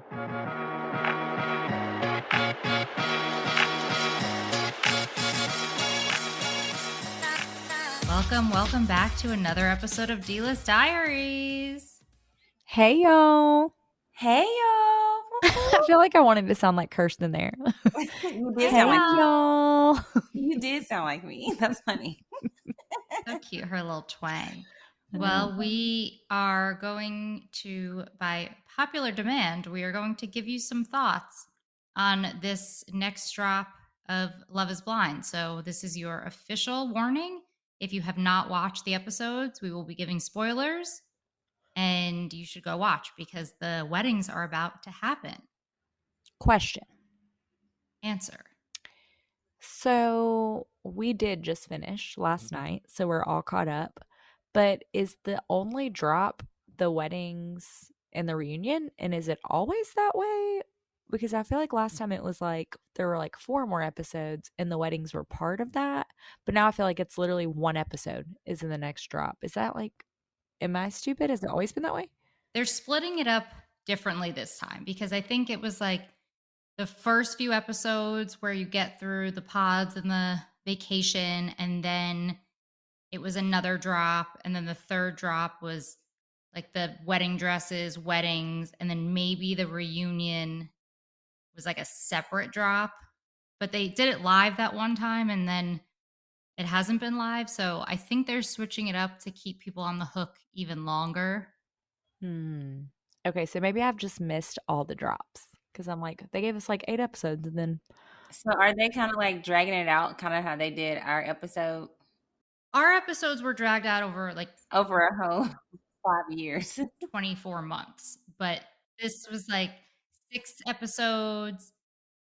Welcome back to another episode of D-List Diaries. Hey, y'all. Hey, y'all. I feel like I wanted to sound like Kirsten there. You did Hey, sound like me. y'all. You did sound like me. That's funny. So cute, her little twang. Well, we are going to, by popular demand, we are going to give you some thoughts on this next drop of Love is Blind. So this is your official warning. If you have not watched the episodes, we will be giving spoilers, and you should go watch because the weddings are about to happen. Question. Answer. So we did just finish last night, so we're all caught up. But is the only drop the weddings and the reunion? And is it always that way? Because I feel like last time it was like there were like 4 more episodes and the weddings were part of that. But now I feel like it's literally 1 episode is in the next drop. Is that like, am I stupid? Has it always been that way? They're splitting it up differently this time because I think it was like the first few episodes where you get through the pods and the vacation, and then it was another drop, and then the third drop was like the wedding dresses, weddings, and then maybe the reunion was like a separate drop. But they did it live that one time, and then it hasn't been live. So I think they're switching it up to keep people on the hook even longer. Okay, so maybe I've just missed all the drops because I'm like, they gave us like 8 episodes and then. So are they kind of like dragging it out, kind of how they did our episode? Our episodes were dragged out over like over a whole 5 years. 24 months, but this was like 6 episodes,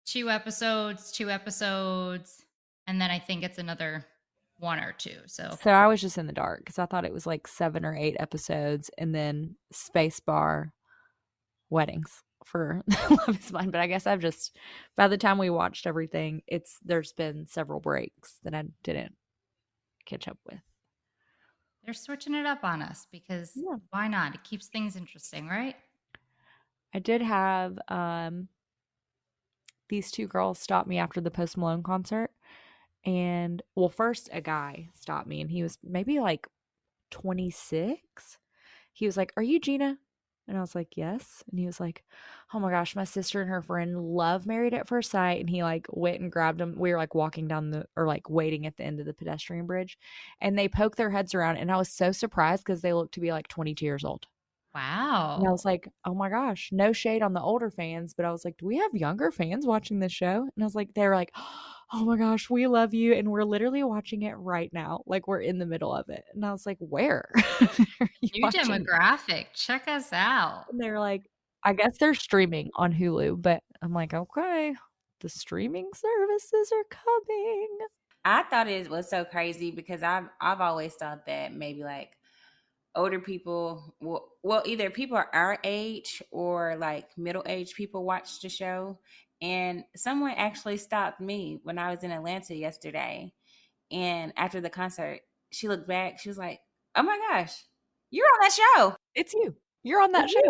2 episodes, 2 episodes, and then I think it's another 1 or 2. So I was just in the dark because I thought it was like 7 or 8 episodes and then spacebar weddings for Love is Blind. But I guess I've just, by the time we watched everything, there's been several breaks that I didn't catch up with. they're switching it up on us because why not? It keeps things interesting, right? I did have these 2 girls stop me after the Post Malone concert. And well, first a guy stopped me and he was maybe like 26. He was like, "Are you Gina?" And I was like, "Yes." And he was like, "Oh my gosh, my sister and her friend love Married at First Sight." And he like went and grabbed them. We were like walking down like waiting at the end of the pedestrian bridge. And they poked their heads around. And I was so surprised because they looked to be like 22 years old. Wow. And I was like, oh my gosh, no shade on the older fans. But I was like, do we have younger fans watching this show? And I was like, they were like, oh my gosh, we love you. And we're literally watching it right now. Like we're in the middle of it. And I was like, where? New demographic. Check us out. And they were like, I guess they're streaming on Hulu. But I'm like, okay, the streaming services are coming. I thought it was so crazy because I've always thought that maybe like older people, well, either people our age or like middle-aged people watch the show. And someone actually stopped me when I was in Atlanta yesterday. And after the concert, she looked back. She was like, "Oh my gosh, you're on that show. It's you. You're on that show."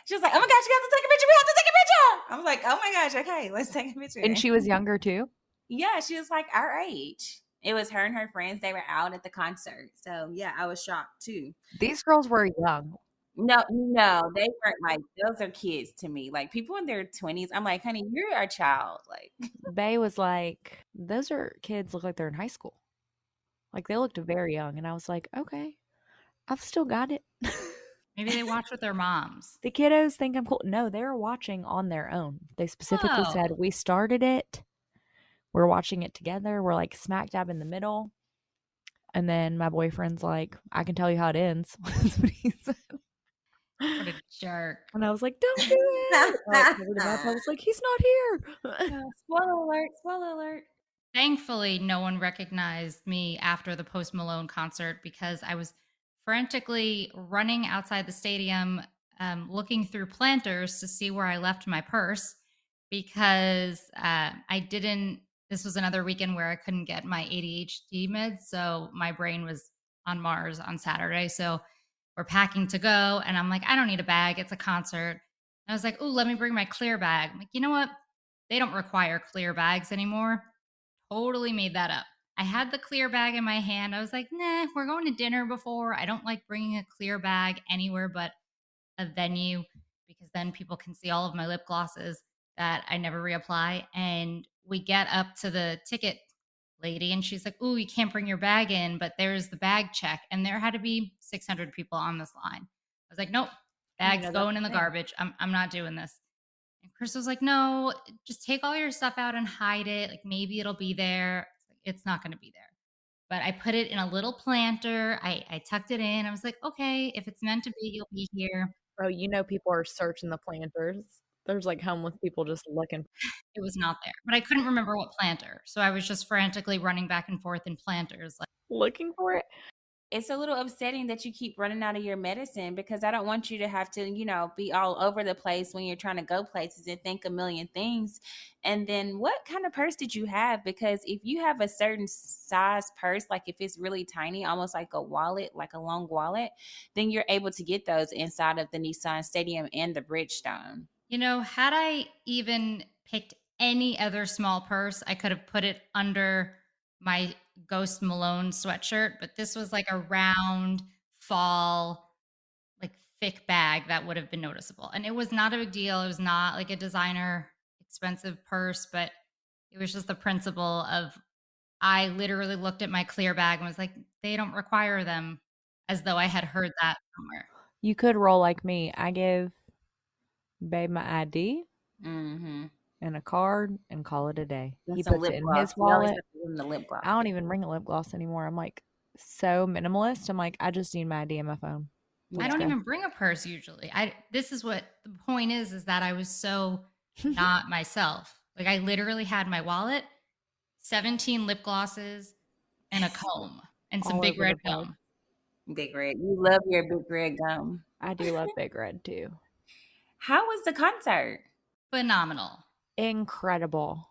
She was like, "Oh my gosh, you have to take a picture. We have to take a picture." I was like, "Oh my gosh, okay, let's take a picture." And she was younger too? Yeah, she was like our age. It was her and her friends. They were out at the concert. So yeah, I was shocked too. These girls were young. No, they weren't like, those are kids to me. Like people in their 20s. I'm like, honey, you're a child. Like Bay was like, those are kids look like they're in high school. Like they looked very young. And I was like, okay, I've still got it. Maybe they watch with their moms. The kiddos think I'm cool. No, they were watching on their own. They specifically said, we started it. We're watching it together. We're like smack dab in the middle. And then my boyfriend's like, I can tell you how it ends. That's what he said. What a jerk. And I was like, don't do it. I was like, he's not here. Spoiler alert. Thankfully, no one recognized me after the Post Malone concert because I was frantically running outside the stadium, looking through planters to see where I left my purse because this was another weekend where I couldn't get my ADHD meds. So my brain was on Mars on Saturday. So we're packing to go. And I'm like, I don't need a bag. It's a concert. I was like, "Ooh, let me bring my clear bag." I'm like, "You know what? They don't require clear bags anymore." Totally made that up. I had the clear bag in my hand. I was like, "Nah, we're going to dinner before. I don't like bringing a clear bag anywhere but a venue because then people can see all of my lip glosses that I never reapply." And we get up to the ticket lady and she's like, "Ooh, you can't bring your bag in, but there's the bag check." And there had to be 600 people on this line. I was like, "Nope, bag's That's going in the the thing. garbage. I'm not doing this." And Chris was like, "No, just take all your stuff out and hide it. Like maybe it'll be there." It's like, "It's not going to be there." But I put it in a little planter. I tucked it in. I was like, "Okay, if it's meant to be, you'll be here." Oh, people are searching the planters. There's, like, homeless people just looking It was not there, but I couldn't remember what planter. So I was just frantically running back and forth in planters. Like, looking for it. It's a little upsetting that you keep running out of your medicine because I don't want you to have to, be all over the place when you're trying to go places and think a million things. And then what kind of purse did you have? Because if you have a certain size purse, like if it's really tiny, almost like a wallet, like a long wallet, then you're able to get those inside of the Nissan Stadium and the Bridgestone. had I even picked any other small purse, I could have put it under my Ghost Malone sweatshirt, but this was like a round fall, like thick bag that would have been noticeable. And it was not a big deal. It was not like a designer expensive purse, but it was just the principle of I literally looked at my clear bag and was like, they don't require them, as though I had heard that somewhere. You could roll like me. I give babe my ID Mm-hmm. and a card and call it a day. And He some puts lip it in gloss. his You always wallet. have to give them the lip gloss. I don't even bring a lip gloss anymore. I'm, like, so minimalist. I'm like, I just need my ID and my phone. I Let's Yeah. don't go. even bring a purse usually. I This is what the point is that I was so not myself. Like I literally had my wallet, 17 lip glosses, and a comb and some All big over red the place. gum. Big Red. You love your Big Red gum. I do love Big Red too. How was the concert? Phenomenal. Incredible.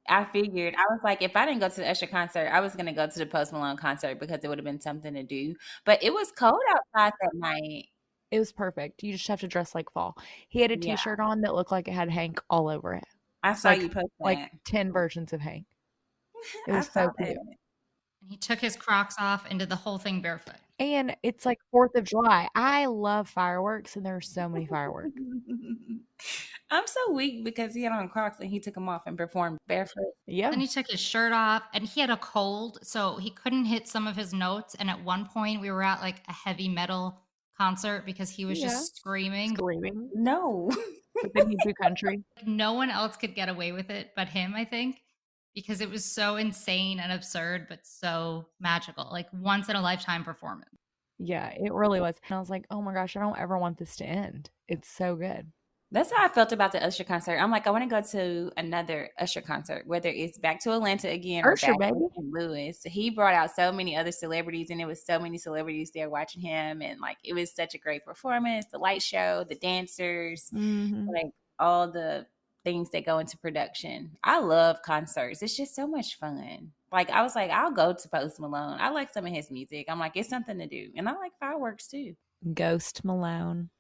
I figured. I was like, if I didn't go to the Usher concert, I was gonna go to the Post Malone concert because it would have been something to do. But it was cold outside that night. It was perfect. You just have to dress like fall. He had a Yeah, t-shirt on that looked like it had Hank all over it. I saw Like you post like that. 10 versions of Hank. It I was saw so that. cute. And he took his Crocs off and did the whole thing barefoot. And it's like 4th of July. I love fireworks, and there are so many fireworks. I'm so weak because he had on Crocs and he took them off and performed barefoot. Then Yeah. he took his shirt off and he had a cold, so he couldn't hit some of his notes. And at one point, we were at like a heavy metal concert because he was Yeah. just screaming. Screaming. No. But then he'd do country. No one else could get away with it but him, I think, because it was so insane and absurd, but so magical, like once in a lifetime performance. Yeah, it really was. And I was like, "Oh my gosh, I don't ever want this to end. It's so good." That's how I felt about the Usher concert. I'm like, I want to go to another Usher concert, whether it's back to Atlanta again or Ursher, back to baby. St. Louis. He brought out so many other celebrities, and it was so many celebrities there watching him, and like it was such a great performance. The light show, the dancers, Mhm. like all the things that go into production. I love concerts. It's just so much fun. Like I was like, I'll go to Post Malone. I like some of his music. I'm like, it's something to do, and I like fireworks too. Ghost Malone.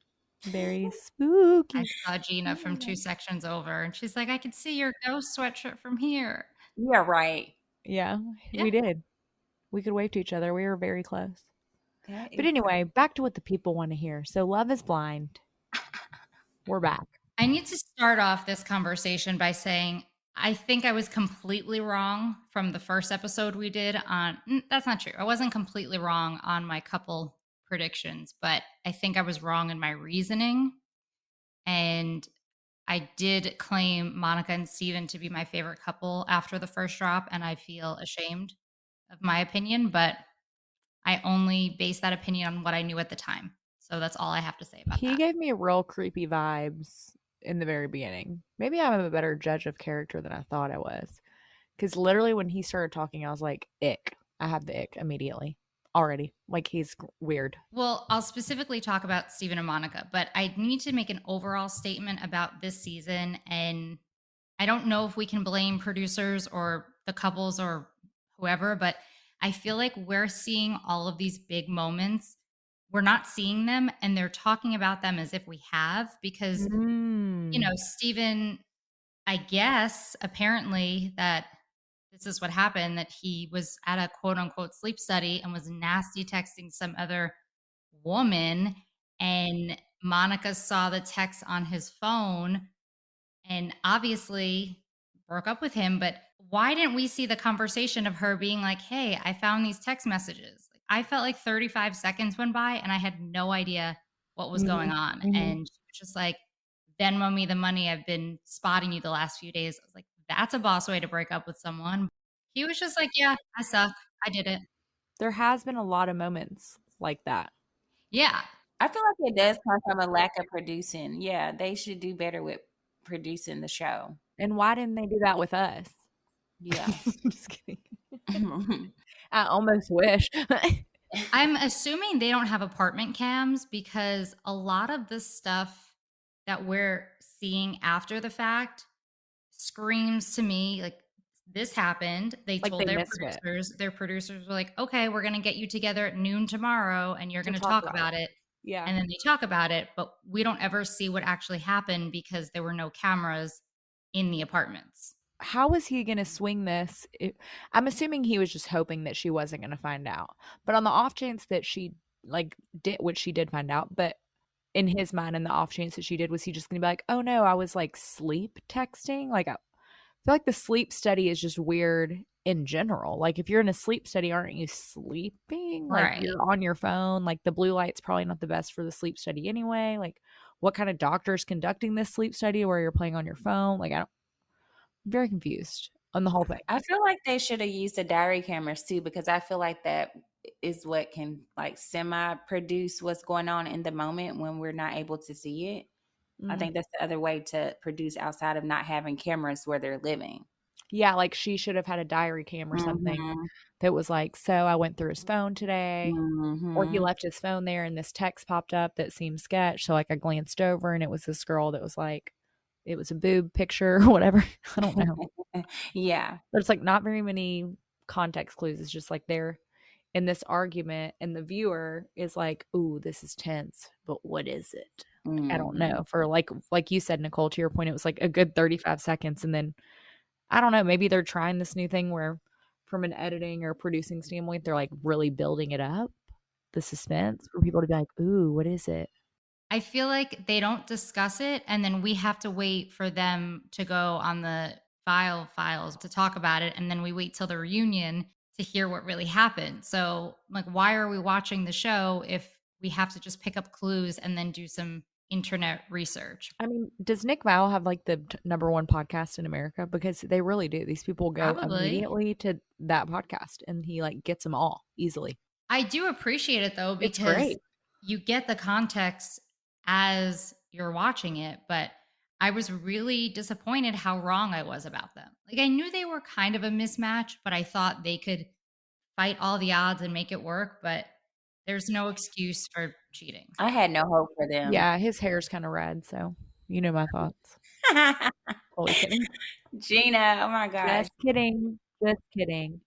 Very I spooky. saw Gina from two sections over and she's like, "I could see your ghost sweatshirt from here." Yeah, right. Yeah, Yeah. we did. We could wave to each other. We were very close. That But is anyway, back to what the people want to hear. So Love is Blind. We're back. I need to start off this conversation by saying I think I was completely wrong from the first episode we did on that's not true. I wasn't completely wrong on my couple predictions, but I think I was wrong in my reasoning. And I did claim Monica and Steven to be my favorite couple after the first drop, and I feel ashamed of my opinion, but I only based that opinion on what I knew at the time. So that's all I have to say about He that. gave me real creepy vibes in the very beginning. Maybe I'm a better judge of character than I thought I was. Because literally, when he started talking, I was like, ick. I have the ick immediately. Already. Like, he's weird. Well, I'll specifically talk about Steven and Monica, but I need to make an overall statement about this season. And I don't know if we can blame producers or the couples or whoever, but I feel like we're seeing all of these big moments we're not seeing them and they're talking about them as if we have because, Mm. Steven, I guess, apparently that this is what happened, that he was at a quote unquote sleep study and was nasty texting some other woman. And Monica saw the text on his phone and obviously broke up with him. But why didn't we see the conversation of her being like, hey, I found these text messages? Like, I felt like 35 seconds went by and I had no idea what was going Mhm, on. mhm. And she was just like, Venmo me the money. I've been spotting you the last few days. I was like, that's a boss way to break up with someone. He was just like, yeah, I suck. I did it. There has been a lot of moments like that. Yeah. I feel like it does come from a lack of producing. Yeah, they should do better with producing the show. And why didn't they do that with us? Yeah. Just kidding. I almost wish. I'm assuming they don't have apartment cams because a lot of the stuff that we're seeing after the fact screams to me like this happened. They Like, told they missed it their producers were like, okay, we're going to get you together at noon tomorrow and you're to going to talk talk about it. about it. Yeah. And then they talk about it, but we don't ever see what actually happened because there were no cameras in the apartments. How was he gonna swing this? I'm assuming he was just hoping that she wasn't gonna find out. But on the off chance that she, like, did, which she did find out, but in his mind, in the off chance that she did, was he just gonna be like, "Oh, no, I was, like, sleep texting?" Like, I feel like the sleep study is just weird in general. Like, if you're in a sleep study, aren't you sleeping? Like, Right. you're on your phone, like, the blue light's probably not the best for the sleep study anyway. Like, what kind of doctor is conducting this sleep study where you're playing on your phone? Like, I'm very confused on the whole thing. I feel like they should have used the diary cameras too, because I feel like that is what can like semi produce what's going on in the moment when we're not able to see it. I Mm. think that's the other way to produce outside of not having cameras where they're living. Yeah, like, she should have had a diary cam or something Mhm. that was like, "So I went through his phone today," or he Mhm. left his phone there and this text popped up that seemed sketch, so, like, I glanced over and it was this girl that was like, it was a boob picture or whatever. I don't know. Yeah. There's, like, not very many context clues. It's just like they're in this argument and the viewer is like, "Ooh, this is tense, but what is it?" Like, I don't Mhm. know. For like you said, Nicole, to your point, it was like a good 35 seconds, and then I don't know, maybe they're trying this new thing where from an editing or producing standpoint, they're, like, really building it up, the suspense for people to be like, "Ooh, what is it?" I feel like they don't discuss it, and then we have to wait for them to go on the files to talk about it, and then we wait till the reunion to hear what really happened. So, like, why are we watching the show if we have to just pick up clues and then do some internet research? I mean, does Nick Viall have, like, the number 1 podcast in America? Because they really do. These people go Probably. immediately to that podcast, and he, like, gets them all easily. I do appreciate it though It's because great. you get the context as you're watching it, but I was really disappointed how wrong I was about them. Like I knew they were kind of a mismatch, but I thought they could fight all the odds and make it work, but there's no excuse for cheating. I had no hope for them. Yeah, his hair's kinda red, so you know my thoughts. Totally kidding. Gina, oh my gosh. Just kidding. Just kidding.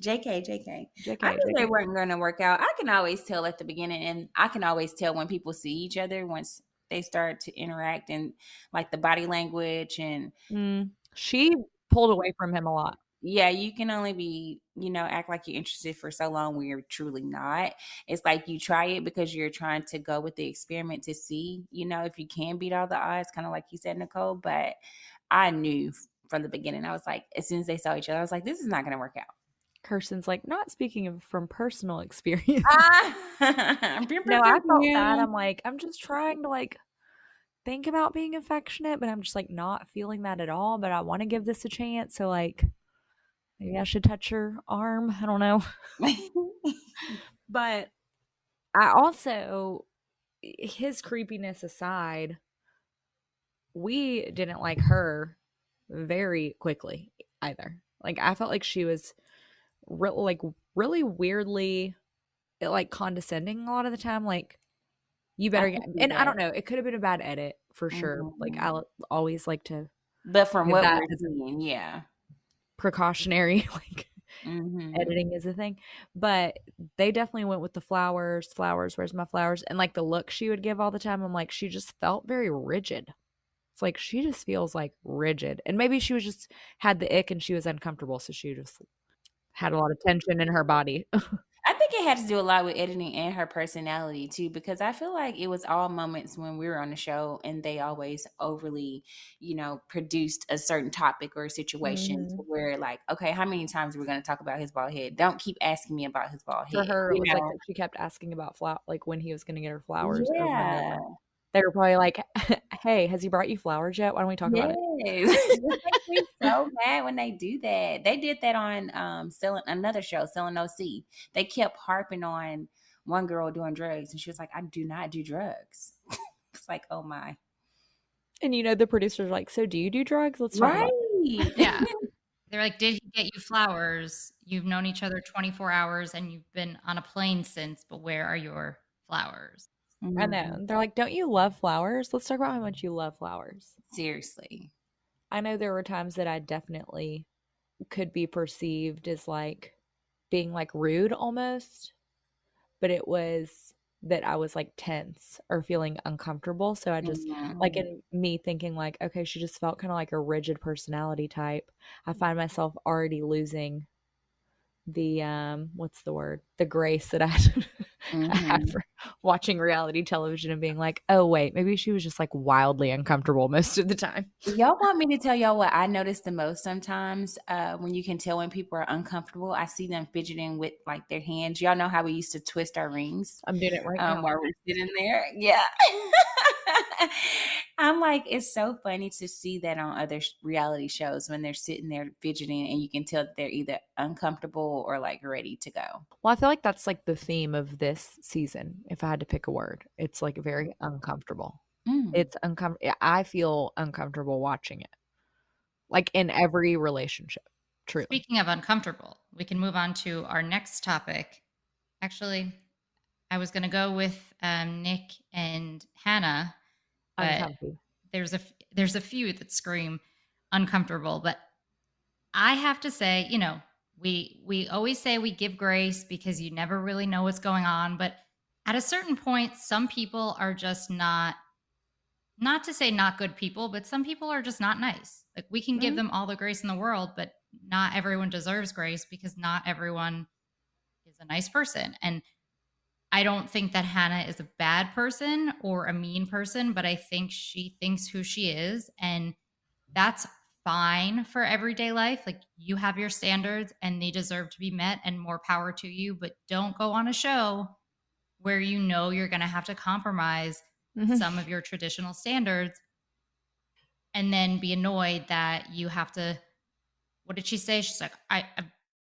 JK, JK. I JK, knew they JK. weren't going to work out. I can always tell at the beginning, and I can always tell when people see each other once they start to interact and like the body language. And She pulled away from him a lot. yeah, you can only be, act like you're interested for so long when you're truly not. It's like you try it because you're trying to go with the experiment to see, if you can beat all the odds, kind of like you said, Nicole. But I knew from the beginning, I was like, as soon as they saw each other, I was like, this is not going to work out. Kirsten's like, "Not speaking of from personal experience." Ah, pew, pew, No, I pew, felt that. pew. I'm like, I'm just trying to, like, think about being affectionate, but I'm just, like, not feeling that at all, but I wanna give this a chance, so, like, maybe I should touch her arm, I don't know. But I also, his creepiness aside, we didn't like her very quickly either. Like, I felt like she was really weirdly, like, condescending a lot of the time, like, "You I better can get," see and I that. don't know, it could have been a bad edit for sure. Like, Mhm. I always like to But from give what that we're as a seeing, yeah. precautionary, like, Mhm. editing is a thing. But they definitely went with the flowers, flowers, where's my flowers? And like the look she would give all the time, I'm like, she just felt very rigid. It's like she just feels like rigid. And maybe she was just had the ick and she was uncomfortable. So she just had a lot of tension in her body. I think it had to do a lot with editing and her personality too, because I feel like it was all moments when we were on the show and they always overly, produced a certain topic or situation to Mhm. where like, okay, how many times are we going to talk about his bald head? Don't keep asking me about his bald For head, her, it you was like know? that she kept asking about like when he was gonna get her flowers over and Yeah. over. They were probably like, "Hey, has he brought you flowers yet? Why don't we talk about Yes. it?" It makes me so mad when they do that. They did that on selling another show, Selling OC. They kept harping on one girl doing drugs and she was like, I do not do drugs. It's like, oh my. And, the producers are like, "So do you do drugs? Let's talk about it." Right. Yeah. They're like, "Did he get you flowers? You've known each other 24 hours and you've been on a plane since, but where are your flowers?" I know. Mhm. They're like, "Don't you love flowers? Let's talk about how much you love flowers." Seriously. I know there were times that I definitely could be perceived as, like, being, like, rude almost, but it was that I was, like, tense or feeling uncomfortable, so I just like, Mhm. in me thinking, like, "Okay, she just felt kinda like a rigid personality type," I find myself already losing the, what's the word? The grace that I have Mhm. for watching reality television and being like, "Oh, wait, maybe she was just, like, wildly uncomfortable most of the time." Y'all want me to tell y'all what I notice the most sometimes when you can tell when people are uncomfortable? I see them fidgeting with like their hands. Y'all know how we used to twist our rings I'm doing it right now. while we're sitting there? Yeah. I'm like, it's so funny to see that on other reality shows when they're sitting there fidgeting and you can tell that they're either uncomfortable or like ready to go. Well, I feel like that's, like, the theme of this season, if I had to pick a word. It's, like, very uncomfortable. Mm. It's I feel uncomfortable watching it, like, in every relationship, truly. Speaking of uncomfortable, we can move on to our next topic. Actually, I was going to go with Nick and Hannah, but Uncomfy. there's a few that scream uncomfortable. But I have to say, we always say we give grace because you never really know what's going on. But at a certain point, some people are just not to say not good people, but some people are just not nice. Like we can give Mm. them all the grace in the world, but not everyone deserves grace because not everyone is a nice person. And I don't think that Hannah is a bad person or a mean person, but I think she thinks who she is. And that's fine for everyday life. Like you have your standards and they deserve to be met and more power to you. But don't go on a show where you know you're going to have to compromise Mhm. some of your traditional standards and then be annoyed that you have to. What did she say? She's like, I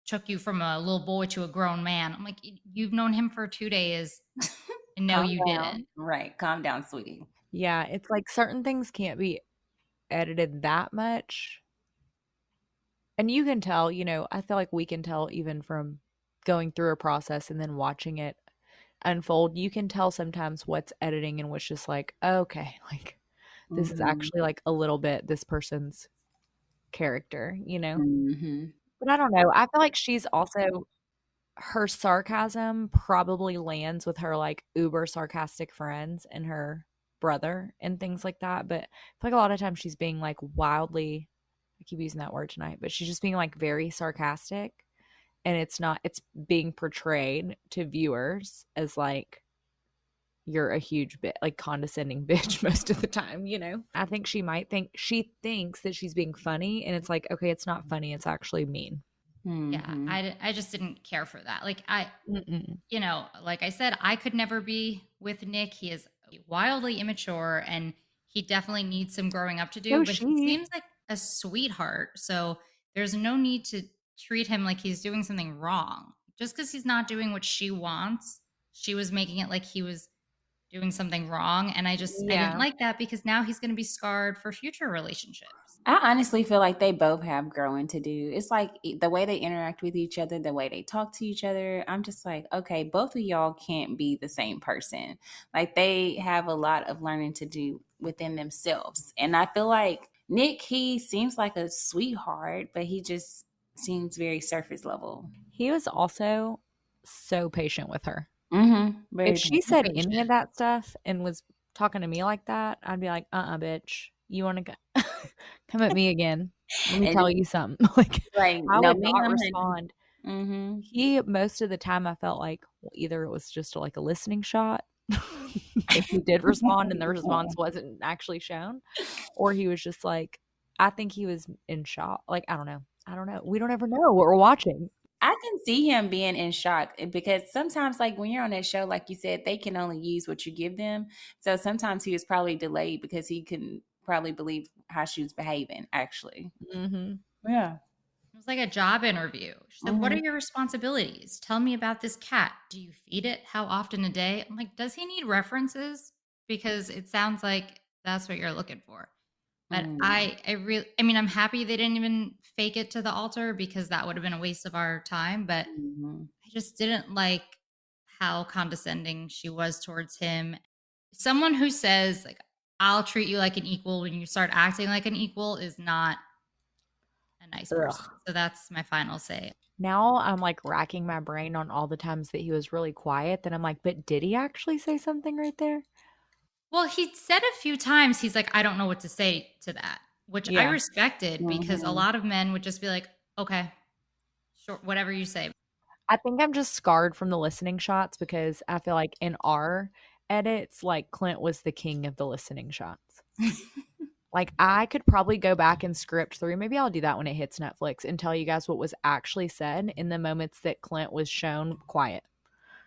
took you from a little boy to a grown man. I'm like, you've known him for 2 days. And no, Calm you didn't. down. Right. Calm down, sweetie. Yeah, it's like certain things can't be edited that much, and you can tell, I feel like we can tell even from going through a process and then watching it unfold, you can tell sometimes what's editing and what's just like, "Okay, like, this is Mhm. actually, like, a little bit this person's character," you know? Mhm. But I don't know, I feel like she's also her sarcasm probably lands with her, like, uber sarcastic friends and her brother and things like that, but I feel like a lot of times she's being, like, wildly I keep using that word tonight, but she's just being, like, very sarcastic, and it's being portrayed to viewers as, like, you're a huge bit like, condescending bitch most of the time, you know? I think she thinks that she's being funny, and it's like, "Okay, it's not funny, it's actually mean." Yeah, Mhm. I just didn't care for that. Like Mm-mm. like I said, I could never be with Nick. He is wildly immature and he definitely needs some growing up to do, So but he she seems like a sweetheart. So there's no need to treat him like he's doing something wrong. Just because he's not doing what she wants, she was making it like he was doing something wrong. And I didn't Yeah. like that because now he's going to be scarred for future relationships. I honestly feel like they both have growing to do. It's like the way they interact with each other, the way they talk to each other. I'm just like, okay, both of y'all can't be the same person. Like they have a lot of learning to do within themselves. And I feel like Nick, he seems like a sweetheart, but he just seems very surface level. He was also so patient with her. If Very she patient. said any of Patient. that stuff and was talking to me like that, I'd be like, bitch, you want to come at me again? Let me And tell you something. Like, like, I no, would not ma'am, honey. respond. He most of the time I felt like either it was just like a listening shot if he did respond and the response wasn't actually shown, or he was just like, I think he was in shock. Like, I don't know. I don't know. We don't ever know what we're watching. I can see him being in shock because sometimes, like when you're on that show, like you said, they can only use what you give them. So sometimes he was probably delayed because he couldn't probably believe how she was behaving, actually. Mhm. Yeah. It was like a job interview. She's like, "What are Hmm. your responsibilities? Tell me about this cat. Do you feed it? How often a day?" I'm like, "Does he need references? Because it sounds like that's what you're looking for." But Mm. I mean, I'm happy they didn't even fake it to the altar because that would have been a waste of our time, but Hmm. I just didn't like how condescending she was towards him. Someone who says like, "I'll treat you like an equal" when you start acting like an equal is not a nice person. Ugh. So that's my final say. Now I'm like racking my brain on all the times that he was really quiet. Then I'm like, but did he actually say something right there? Well, he said a few times, he's like, "I don't know what to say to that," which I Yeah. respected because a Hmm. lot of men would just be like, "Okay, sure, whatever you say." I think I'm just scarred from the listening shots because I feel like in our edits, like Clint was the king of the listening shots. Like I could probably go back and script through. Maybe I'll do that when it hits Netflix and tell you guys what was actually said in the moments that Clint was shown quiet.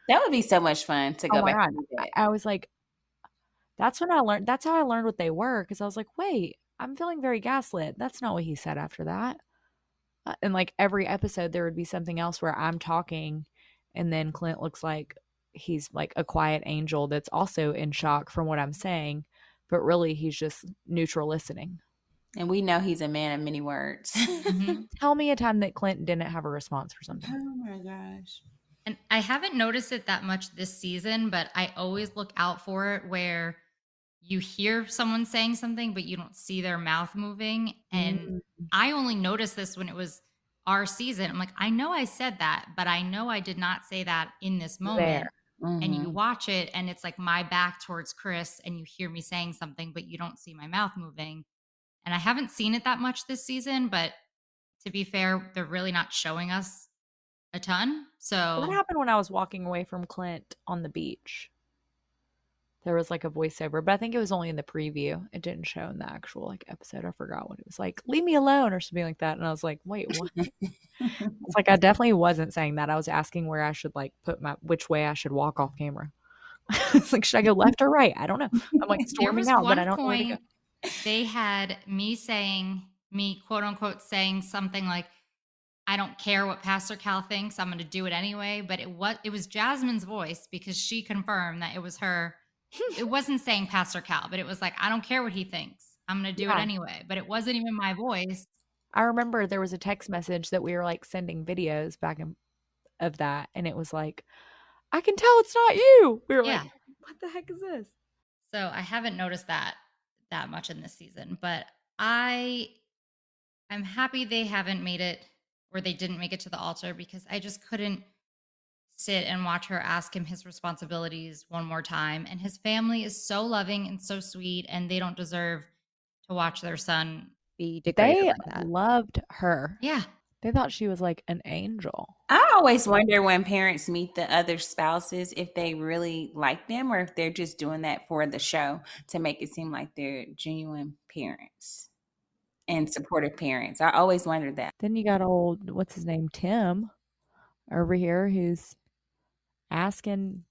That would be so much fun to Oh go my back god. and do that. I was like, that's how I learned what they were because I was like, "Wait, I'm feeling very gaslit. That's not what he said after that." And like every episode there would be something else where I'm talking and then Clint looks like he's like a quiet angel that's also in shock from what I'm saying, but really he's just neutral listening. And we know he's a man of many words. Mhm. Tell me a time that Clint didn't have a response for something. Oh my gosh. And I haven't noticed it that much this season, but I always look out for it where you hear someone saying something, but you don't see their mouth moving. And Mm, I only noticed this when it was our season. I'm like, I know I said that, but I know I did not say that in this there. moment. And you Hmm. watch it, and it's like my back towards Chris, and you hear me saying something, but you don't see my mouth moving. And I haven't seen it that much this season, but to be fair, they're really not showing us a ton. What So happened when I was walking away from Clint on the beach? There was like a voiceover, but I think it was only in the preview. It didn't show in the actual like episode. I forgot what it was like. Leave me alone or something like that. And I was like, wait, what? It's like I definitely wasn't saying that. I was asking where I should like put my which way I should walk off camera. It's like, should I go left or right? I don't know. I'm like there storming was out, but I one don't know where to go. point they had me quote unquote saying something like, "I don't care what Pastor Cal thinks. I'm going to do it anyway." But it was Jasmine's voice because she confirmed that it was her. It wasn't saying Pastor Cal, but it was like, "I don't care what he thinks. I'm going to do it Yeah. anyway." But it wasn't even my voice. I remember there was a text message that we were like sending videos back in, of that, and it was like, I can tell it's not you. We were like, Yeah. what the heck is this? So I haven't noticed that much in this season, but I I'm happy they haven't made it or they didn't make it to the altar because I just couldn't sit and watch her ask him his responsibilities one more time. And his family is so loving and so sweet, and they don't deserve to watch their son be degraded They like that. loved her. Yeah. They thought she was like an angel. I always wonder when parents meet the other spouses if they really like them or if they're just doing that for the show to make it seem like they're genuine parents and supportive parents. I always wondered that. Then you got old, what's his name, Tim over here, who's asking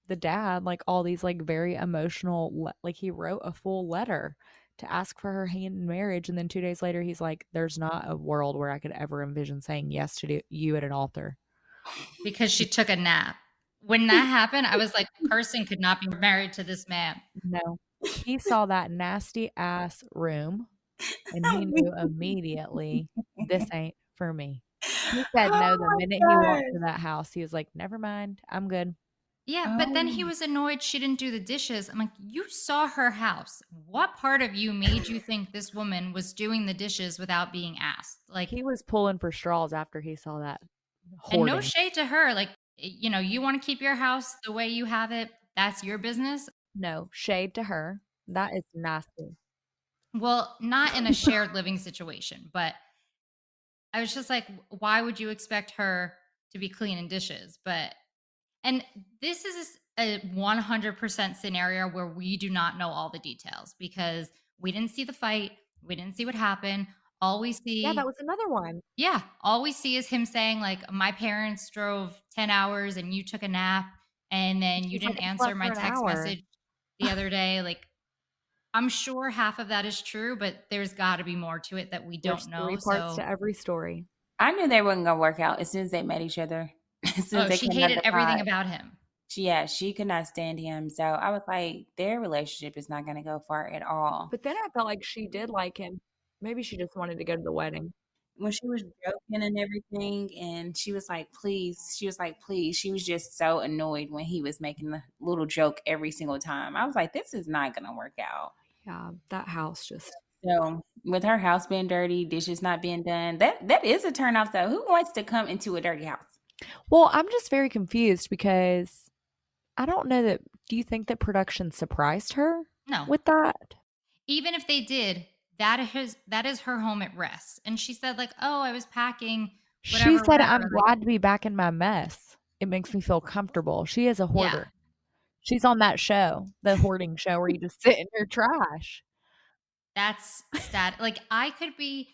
the dad like all these like very emotional, like he wrote a full letter to ask for her hand in marriage, and then 2 days later he's like, "There's not a world where I could ever envision saying yes to you at an altar." Because she took a nap. When that happened, I was like, a person could not be married to this man. No, he saw that nasty ass room, and he knew immediately this ain't for me. He said no Oh the my minute he walked gosh. to that house. He was like, "Never mind, I'm good." Yeah, but then he Oh, was annoyed she didn't do the dishes. I'm like, you saw her house. What part of you made you think this woman was doing the dishes without being asked? Like, He was pulling for straws after he saw that and no hoarding. shade to her. Like, you want to keep your house the way you have it. That's your business. No, shade to her. That is nasty. Well, not in a shared living situation, but I was just like, why would you expect her to be cleaning dishes? And this is a 100% scenario where we do not know all the details because we didn't see the fight. We didn't see what happened. All we Yeah, that see, was another one. yeah, all we see is him saying, like, my parents drove 10 hours and you took a nap and then you She's like, didn't I answer slept my for an text hour. message the other day. Like, I'm sure half of that is true, but there's got to be more to it that we There's don't three know. parts So, to every story. I knew they wasn't gonna work out as soon as they met each other. As soon as oh, they she came out hated the everything pod. about him. She could not stand him. So I was like, their relationship is not gonna go far at all. But then I felt like she did like him. Maybe she just wanted to go to the wedding. When she was joking and everything, and she was like, please. She was just so annoyed when he was making the little joke every single time. I was like, this is not gonna work out. Yeah, that house just. So with her house being dirty, dishes not being done, that is a turn off though. Who wants to come into a dirty house? Well, I'm just very confused because I don't know that. Do you think that production surprised her No. with that? Even if they did, that is her home at rest. And she said, like, "Oh, I was packing, She whatever, said, whatever." I'm Like, glad to be back in my mess. It makes me feel comfortable. She is a yeah, hoarder. She's on that show, the hoarding show where you just sit in your trash. that's stat. Like, I could be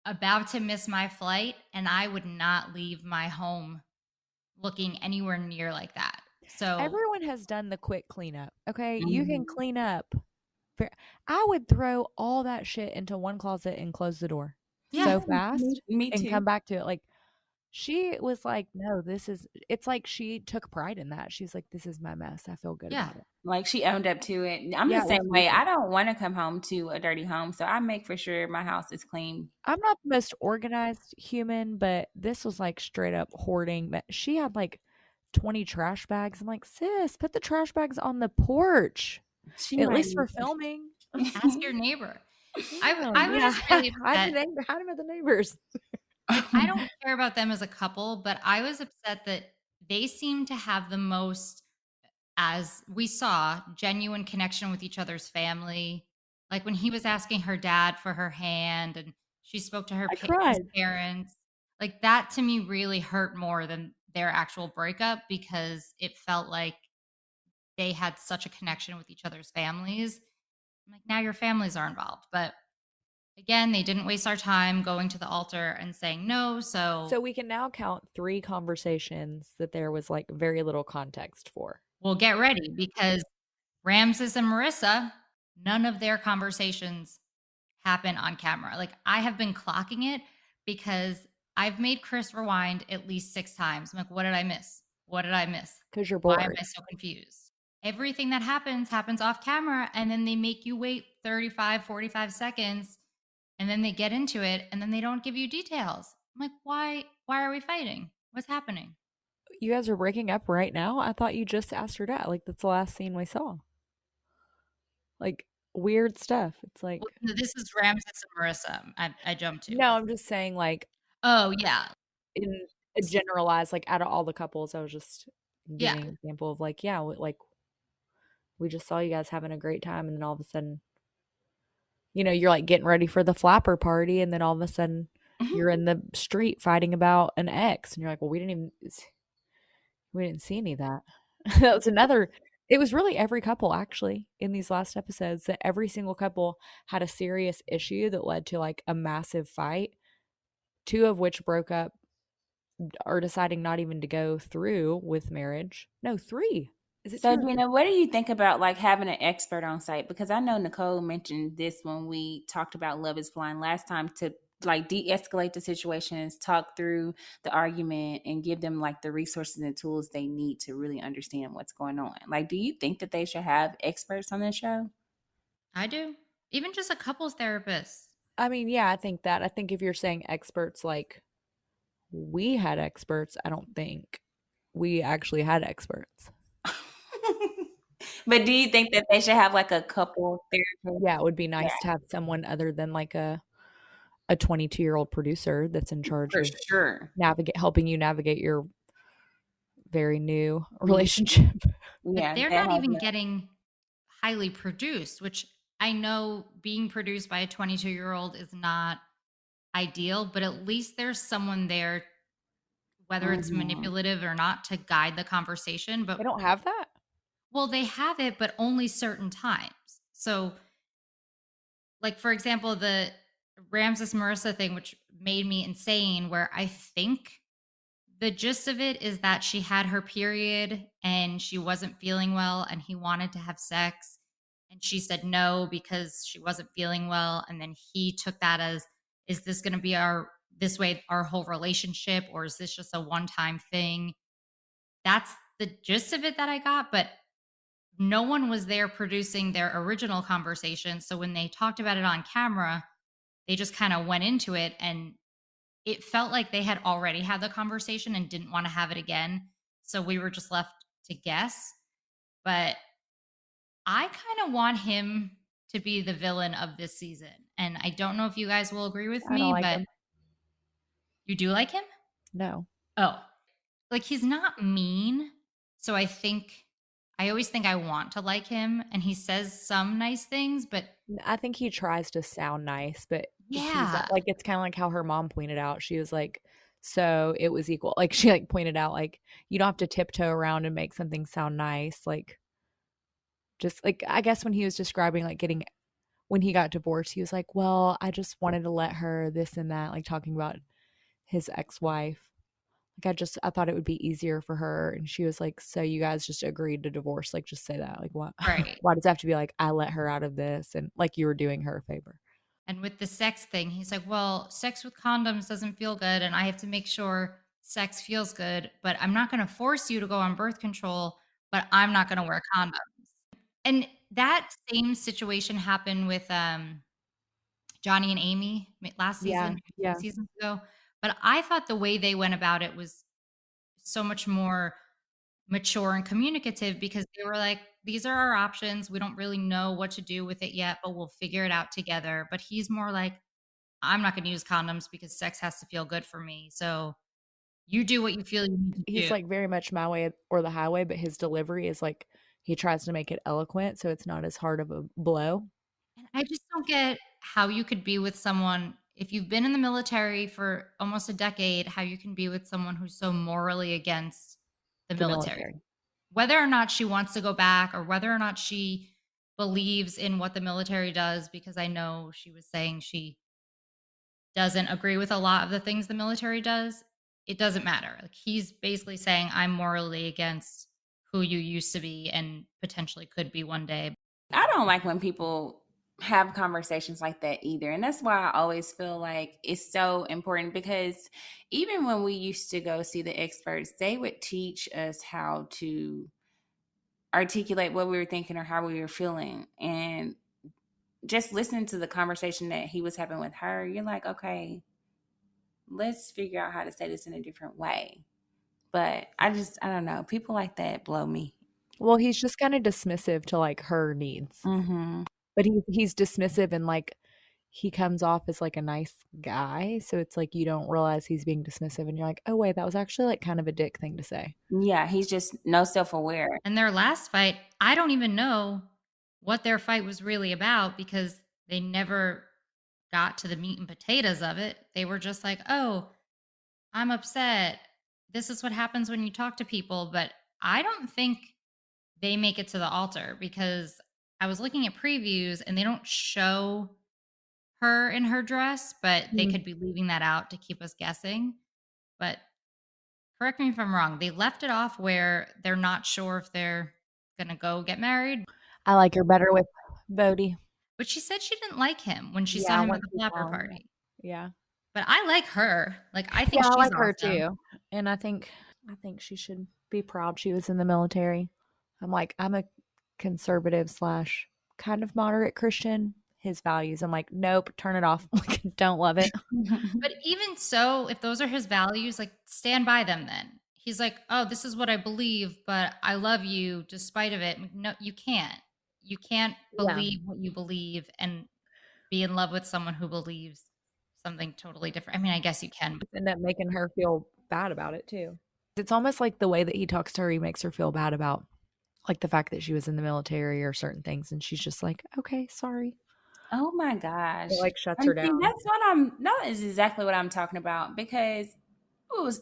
about to miss my flight, and I would not leave my home looking anywhere near like that. So, Everyone has done the quick cleanup. Okay. You can Mhm. clean up. I would throw all that shit into one closet and close the door yeah, so fast Me and too. come back to it. Like, she was like, no, it's like she took pride in that. She's like, this is my mess. I feel good yeah. about it. Like she owned up to it. I'm the Yeah, it same was way. weird. I don't want to come home to a dirty home, so I make for sure my house is clean. I'm not the most organized human, but this was like straight up hoarding. But she had like 20 trash bags. I'm like, sis, put the trash bags on the porch, She at might least need for filming. Ask your neighbor. Yeah, I was yeah. just really Hide upset. the neighbor, hide them at the neighbors. Like, I don't care about them as a couple, but I was upset that they seem to have the most, as we saw, genuine connection with each other's family. Like when he was asking her dad for her hand and she spoke to I his cried. parents, like that to me really hurt more than their actual breakup because it felt like they had such a connection with each other's families. I'm like, now your families are involved. But again, they didn't waste our time going to the altar and saying no. So So we can now count 3 conversations that there was like very little context for. we'll get ready because Ramses and Marissa, none of their conversations happen on camera. Like I have been clocking it because I've made Chris rewind at least 6 times. I'm like, what did I miss? What did I miss? Because you're Why am bored. I so confused? Everything that happens off camera and then they make you wait 35, 45 seconds and then they get into it and then they don't give you details. I'm like, why are we fighting? What's happening? You guys are breaking up right now? I thought you just asked her dad. Like, that's the last scene we saw. Like, weird stuff. It's Well, like, no, this is Ramses and Marissa. I jumped to no, 'cause I'm just saying, like, oh, yeah. in a generalized, like, out of all the couples, I was just Yeah. giving an example of, like, yeah, like, we just saw you guys having a great time. And then all of a sudden, you're like getting ready for the flapper party. And then all of a sudden, you're in the street fighting about an ex. And you're like, well, we didn't see any of that. That was another it was really every couple actually in these last episodes that every single couple had a serious issue that led to like a massive fight, 2 of which broke up or deciding not even to go through with marriage. No, 3. Is it 2 So, or 3? Gina, what do you think about like having an expert on site? Because I know Nicole mentioned this when we talked about Love is Blind last time to like de-escalate the situations, talk through the argument, and give them like the resources and tools they need to really understand what's going on. Like, do you think that they should have experts on this show? I do. Even just a couples therapist. I mean, yeah, I think that. I think if you're saying experts like we had experts, I don't think we actually had experts. But do you think that they should have like a couple therapist? Yeah, it would be Yeah, nice to have someone other than like a 22-year-old producer that's in charge for of sure. helping you navigate your very new Mhm. relationship. But Yeah, they're that not has even no. getting highly produced, which I know being produced by a 22-year-old is not ideal, but at least there's someone there, whether it's Mhm. manipulative or not, to guide the conversation. They But don't have that? well, they have it, but only certain times. So, like for example, the Ramses Marissa thing, which made me insane, where I think the gist of it is that she had her period and she wasn't feeling well and he wanted to have sex and she said no because she wasn't feeling well, and then he took that as, is this going to be our this way our whole relationship, or is this just a one-time thing? That's the gist of it that I got, but no one was there producing their original conversation, so when they talked about it on camera, they just kind of went into it, and it felt like they had already had the conversation and didn't want to have it again. So we were just left to guess. But I kind of want him to be the villain of this season. And I don't know if you guys will agree with I don't me, like but them. you do like him? No. Oh, like he's not mean. So I always think I want to like him. And he says some nice things, but I think he tries to sound nice, but he's yeah, like it's kinda like how her mom pointed out. She was like, "So it was equal." Like, she, like, pointed out, like, "You don't have to tiptoe around and make something sound nice." Like, just like, I guess when he was describing, like, getting when he got divorced, he was like, "Well, I just wanted to let her this and that," like, talking about his ex-wife. Like, I thought it would be easier for her, and she was like, "So you guys just agreed to divorce?" Like, just say that. Like, what right. why does it have to be like, "I let her out of this," and like you were doing her a favor? And with the sex thing, he's like, well, sex with condoms doesn't feel good. And I have to make sure sex feels good, but I'm not going to force you to go on birth control, but I'm not going to wear condoms. And that same situation happened with Johnny and Amy last Yeah, season, yeah. 2 seasons ago. But I thought the way they went about it was so much more mature and communicative because they were like, these are our options. We don't really know what to do with it yet, but we'll figure it out together. But he's more like, I'm not gonna use condoms because sex has to feel good for me. So you do what you feel you need to He's, do. like, very much my way or the highway, but his delivery is, like he tries to make it eloquent, so it's not as hard of a blow. And I just don't get how you could be with someone if you've been in the military for almost a decade, how you can be with someone who's so morally against the The military. military. Whether or not she wants to go back or whether or not she believes in what the military does, because I know she was saying she doesn't agree with a lot of the things the military does, it doesn't matter. Like he's basically saying, I'm morally against who you used to be and potentially could be one day. I don't like when people have conversations like that either. And that's why I always feel like it's so important because even when we used to go see the experts, they would teach us how to articulate what we were thinking or how we were feeling. And just listening to the conversation that he was having with her, you're like, okay, let's figure out how to say this in a different way. But I don't know. People like that blow me. Well, he's just kinda dismissive to, like, her needs, Hmm. but he's dismissive and, like, he comes off as, like, a nice guy, so it's like you don't realize he's being dismissive, and you're like, "Oh, wait, that was actually, like, kind of a dick thing to say." Yeah, he's just no self aware. And their last fight, I don't even know what their fight was really about because they never got to the meat and potatoes of it. They were just like, oh, I'm upset. This is what happens when you talk to people. But I don't think they make it to the altar because I was looking at previews and they don't show her in her dress, but they Mm. could be leaving that out to keep us guessing. But correct me if I'm wrong. They left it off where they're not sure if they're going to go get married. I like her better with Bodhi. But she said she didn't like him when she saw Yeah, him at once the we flapper saw him, party. yeah. But I like her. Like, I think Yeah, I she's like her awesome. too, and I think she should be proud she was in the military. I'm a conservative slash kind of moderate Christian. His values, I'm like, "Nope, turn it off." Like, don't love it. But even so, if those are his values, like, stand by them then. he's like, "Oh, this is what I believe, but I love you despite of it." No, you can't. You can't Yeah. believe what you believe and be in love with someone who believes something totally different. I mean, I guess you can. End up making her feel bad about it too. It's almost like the way that he talks to her, he makes her feel bad about like the fact that she was in the military or certain things, and she's just like, "Okay, sorry." Oh my It gosh. like shuts her And see, down. that is exactly what I'm talking about because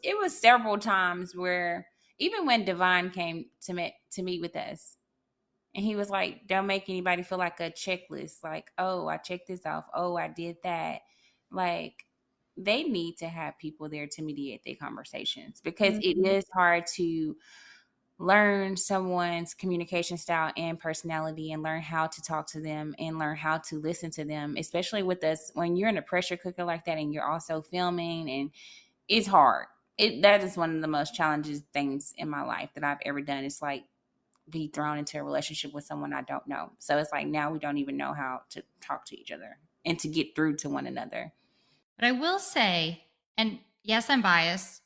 it was several times where even when Divine came to meet with us, and he was like, don't make anybody feel like a checklist, like, oh, I checked this off, oh, I did that. Like, they need to have people there to mediate their conversations because it Mhm. is hard to learn someone's communication style and personality and learn how to talk to them and learn how to listen to them, especially with us when you're in a pressure cooker like that and you're also filming, and it's hard. That is one of the most challenging things in my life that I've ever done. It's like be thrown into a relationship with someone I don't know. So it's like now we don't even know how to talk to each other and to get through to one another. But I will say, and yes, I'm biased,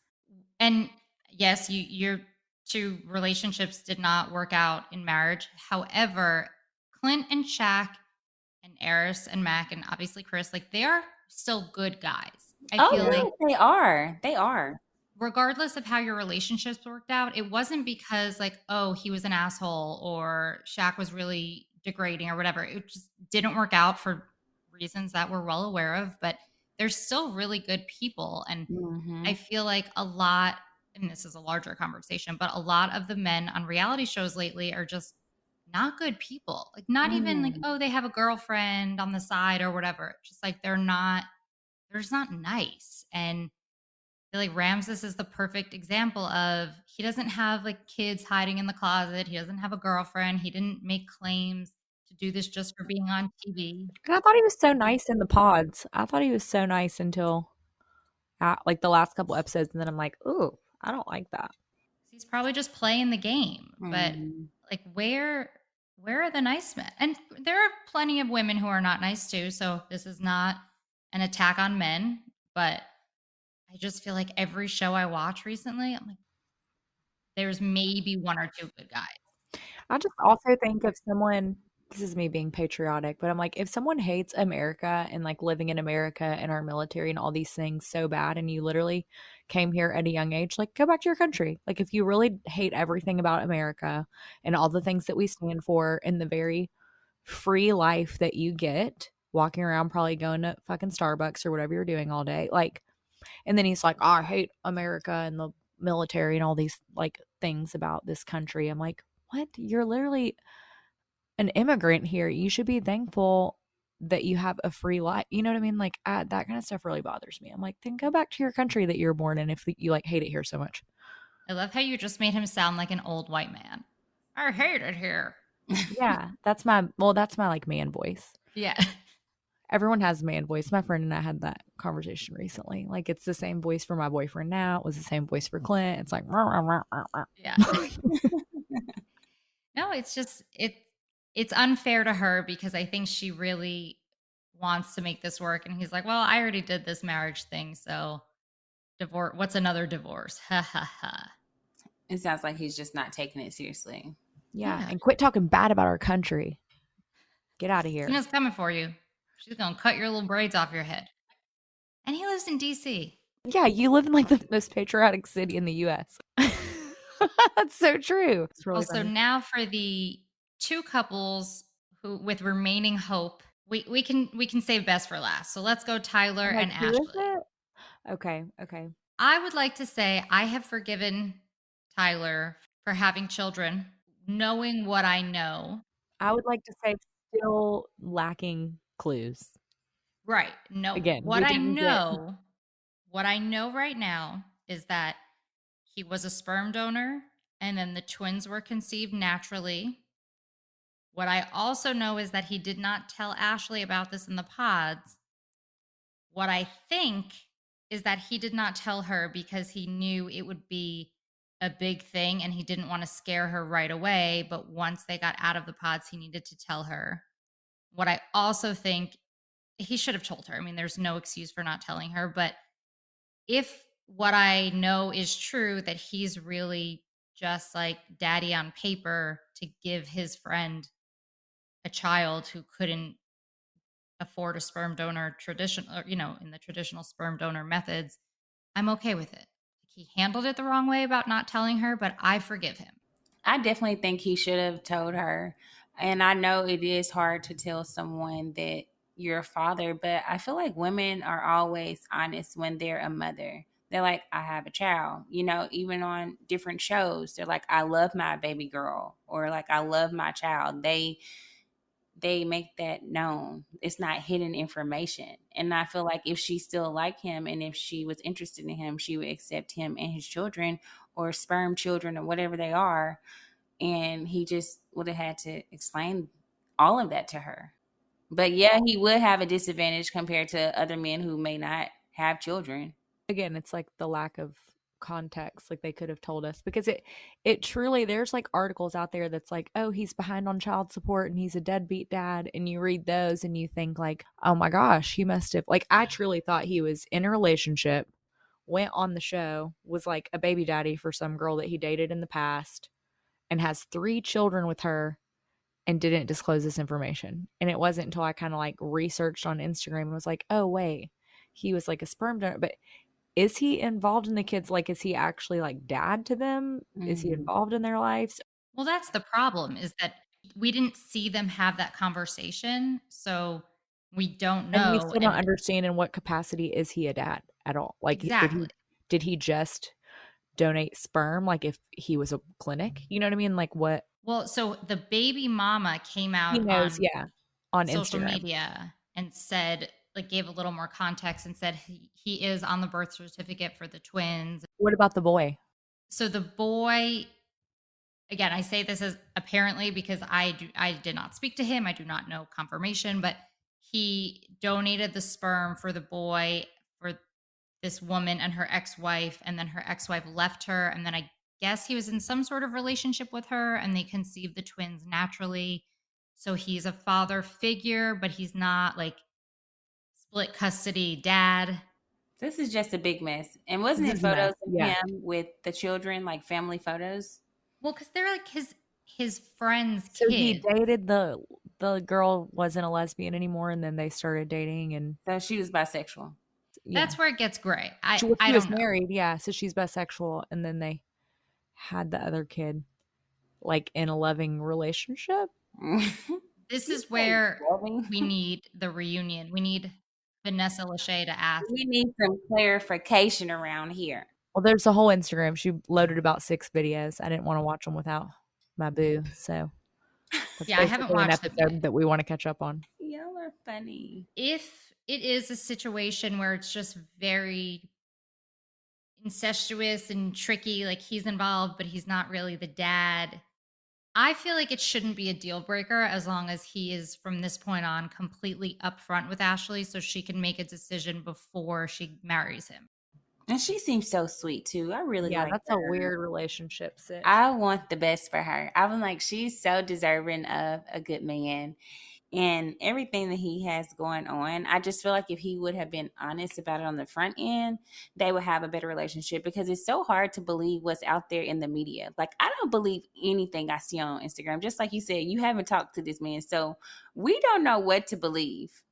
and yes, your two relationships did not work out in marriage. However, Clint and Shaq and Eris and Mac and obviously Chris, like they are still good guys. I Oh feel Yeah. like yes, they are. They are. regardless of how your relationships worked out, it wasn't because like, oh, he was an asshole or Shaq was really degrading or whatever. It just didn't work out for reasons that we're well aware of, but they're still really good people. And I Hmm. feel like a lot, and this is a larger conversation, but a lot of the men on reality shows lately are just not good people. Like not even like, Mm. oh, they have a girlfriend on the side or whatever. Just like they're just not nice. And I feel like Ramses is the perfect example of he doesn't have like kids hiding in the closet. He doesn't have a girlfriend. He didn't make claims to do this just for being on TV. And I thought he was so nice in the pods. I thought he was so nice until like the last couple episodes, and then I'm like, "Ooh, I don't like that." He's probably just playing the game. But Hmm. like where are the nice men? And there are plenty of women who are not nice too. So this is not an attack on men, but I just feel like every show I watch recently, I'm like, there's maybe one or two good guys. I just also think if someone this is me being patriotic, but I'm like, if someone hates America and like living in America and our military and all these things so bad, and you literally came here at a young age, like go back to your country. Like if you really hate everything about America and all the things that we stand for and the very free life that you get, walking around probably going to fucking Starbucks or whatever you're doing all day, like, and then he's like, oh, I hate America and the military and all these like things about this country. I'm like, what? You're literally an immigrant here. You should be thankful that you have a free life. You know what I mean? Like that kind of stuff really bothers me. I'm like, then go back to your country that you're born in if you like hate it here so much. I love how you just made him sound like an old white man. I hate it here. Yeah, that's my like man voice. Yeah. Everyone has a man voice. My friend and I had that conversation recently. Like it's the same voice for my boyfriend now. It was the same voice for Clint. It's like Yeah. No, it's just it's unfair to her because I think she really wants to make this work and he's like, "Well, I already did this marriage thing, so divorce what's another divorce?" Ha ha ha. It sounds like he's just not taking it seriously. yeah, Yeah. and quit talking bad about our country. Get out of here. Tina's coming for you. She's going to cut your little braids off your head. And he lives in DC. Yeah, you live in like the most patriotic city in the US. That's so true. It's really Also, funny. now for the two couples who with remaining hope, we can save best for last. So let's go Tyler I'm like, and who is Ashley. it? Okay, okay. I would like to say I have forgiven Tyler for having children, knowing what I know. I would like to say still lacking clues. Right. No, Again, we didn't get what I know right now is that he was a sperm donor and then the twins were conceived naturally. What I also know is that he did not tell Ashley about this in the pods. What I think is that he did not tell her because he knew it would be a big thing and he didn't want to scare her right away. But once they got out of the pods, he needed to tell her. What I also think he should have told her. I mean, there's no excuse for not telling her. But if what I know is true, that he's really just like daddy on paper to give his friend a child who couldn't afford a sperm donor tradition, or in the traditional sperm donor methods. I'm okay with it. He handled it the wrong way about not telling her, but I forgive him. I definitely think he should have told her. And I know it is hard to tell someone that you're a father, but I feel like women are always honest when they're a mother. They're like, I have a child. Even on different shows, they're like, I love my baby girl, or like, I love my child. They make that known. It's not hidden information. And I feel like if she still liked him and if she was interested in him, she would accept him and his children, or sperm children, or whatever they are. And he just would have had to explain all of that to her. But yeah, he would have a disadvantage compared to other men who may not have children. Again, it's like the lack of context. Like they could have told us, because it truly, there's like articles out there that's like, oh, he's behind on child support and he's a deadbeat dad, and you read those and you think like, oh my gosh, he must have, like, I truly thought he was in a relationship, went on the show, was like a baby daddy for some girl that he dated in the past, and has 3 children with her, and didn't disclose this information. And it wasn't until I kind of like researched on Instagram and was like, oh wait, he was like a sperm donor. But is he involved in the kids? Like, is he actually like dad to them? Is he Mhm. involved in their lives? Well, that's the problem, is that we didn't see them have that conversation. So we don't And we know. still don't And understand in what capacity is he a dad at all. Like, exactly. did he just donate sperm? Like, if he was a clinic, you know what I mean? Like, what Well, so the baby mama came he out knows, on yeah, on social Instagram. media and said, like, gave a little more context and said he is on the birth certificate for the twins. What about the boy? So the boy, again, I say this as apparently because I did not speak to him. I do not know confirmation, but he donated the sperm for the boy for this woman and her ex-wife, and then her ex-wife left her, and then I guess he was in some sort of relationship with her and they conceived the twins naturally. So he's a father figure, but he's not like split custody dad. This is just a big mess. And wasn't This it is a mess. photos of Yeah. him with the children, like family photos? Well, because they're like his friends' So he kids. dated the girl, wasn't a lesbian anymore, and then they started dating, and So she was bisexual. yeah. That's where it gets gray. I Well, I she was don't know. married, yeah, so she's bisexual, and then they had the other kid, like, in a loving relationship. This You is say where loving. we need the reunion. We need Vanessa Lachey to ask. We need some clarification around here. Well, there's a whole Instagram. She loaded about 6 videos. I didn't wanna watch them without my boo, so that's Yeah, I haven't basically an watched them yet. episode that we wanna catch up on. Y'all are funny. If it is a situation where it's just very incestuous and tricky, like he's involved, but he's not really the dad, I feel like it shouldn't be a deal breaker as long as he is from this point on completely upfront with Ashley so she can make a decision before she marries him. And she seems so sweet too. I really Yeah, like that's a her. weird relationship sitch. I want the best for her. I was like, she's so deserving of a good man and everything that he has going on. I just feel like if he would have been honest about it on the front end, they would have a better relationship, because it's so hard to believe what's out there in the media. Like, I don't believe anything I see on Instagram. Just like you said, you haven't talked to this man. So we don't know what to believe.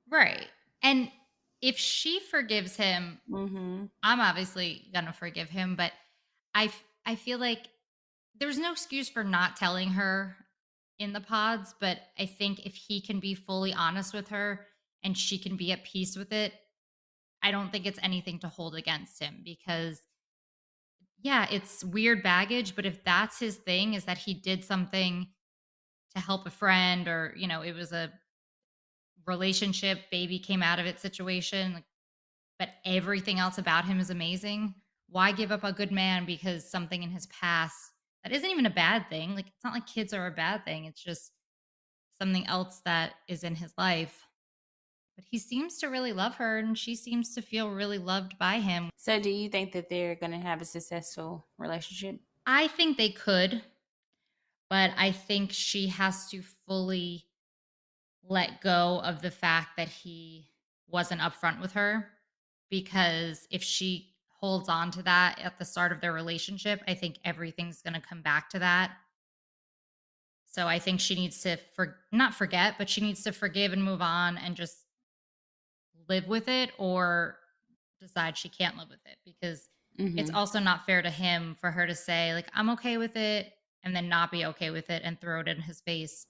Right. And if she forgives him, Mm-hmm. I'm obviously going to forgive him, but I feel like there's no excuse for not telling her in the pods, but I think if he can be fully honest with her and she can be at peace with it, I don't think it's anything to hold against him because yeah, it's weird baggage, but if that's his thing is that he did something to help a friend or, it was a relationship, baby came out of it situation, like, but everything else about him is amazing. Why give up a good man because something in his past that isn't even a bad thing? Like, it's not like kids are a bad thing. It's just something else that is in his life. But he seems to really love her and she seems to feel really loved by him. So do you think that they're going to have a successful relationship? I think they could, but I think she has to fully let go of the fact that he wasn't upfront with her because if she holds on to that at the start of their relationship, I think everything's going to come back to that. So I think she needs to not forget, but she needs to forgive and move on and just live with it, or decide she can't live with it, because it's Hmm. also not fair to him for her to say like I'm okay with it and then not be okay with it and throw it in his face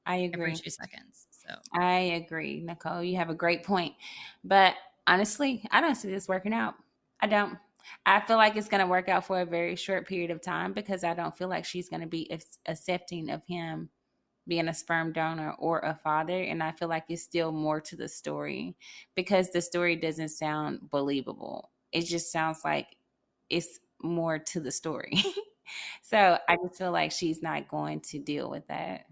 I every agree. 2 seconds. So, I agree, Nicole. You have a great point. But honestly, I don't see this working out. I don't. I feel like it's going to work out for a very short period of time because I don't feel like she's going to be accepting of him being a sperm donor or a father. And I feel like it's still more to the story because the story doesn't sound believable. It just sounds like it's more to the story. So I just feel like she's not going to deal with that.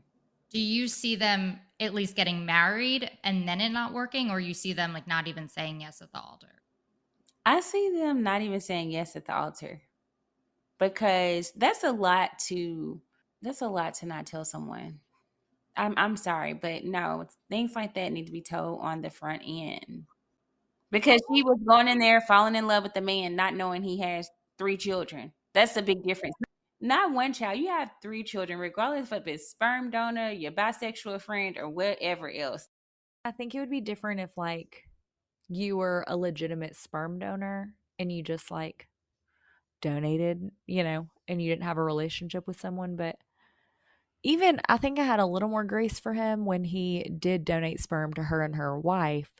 do you see them at least getting married and then it not working, or you see them like not even saying yes at the altar? I see them not even saying yes at the altar because that's a lot to not tell someone. I'm sorry, but no, things like that need to be told on the front end. Because she was going in there falling in love with the man, not knowing he has 3 children. That's a big difference. Not 1 child, you have 3 children, regardless if it's sperm donor, your bisexual friend, or whatever else. I think it would be different if like you were a legitimate sperm donor and you just like donated, and you didn't have a relationship with someone. But even I think I had a little more grace for him when he did donate sperm to her and her wife.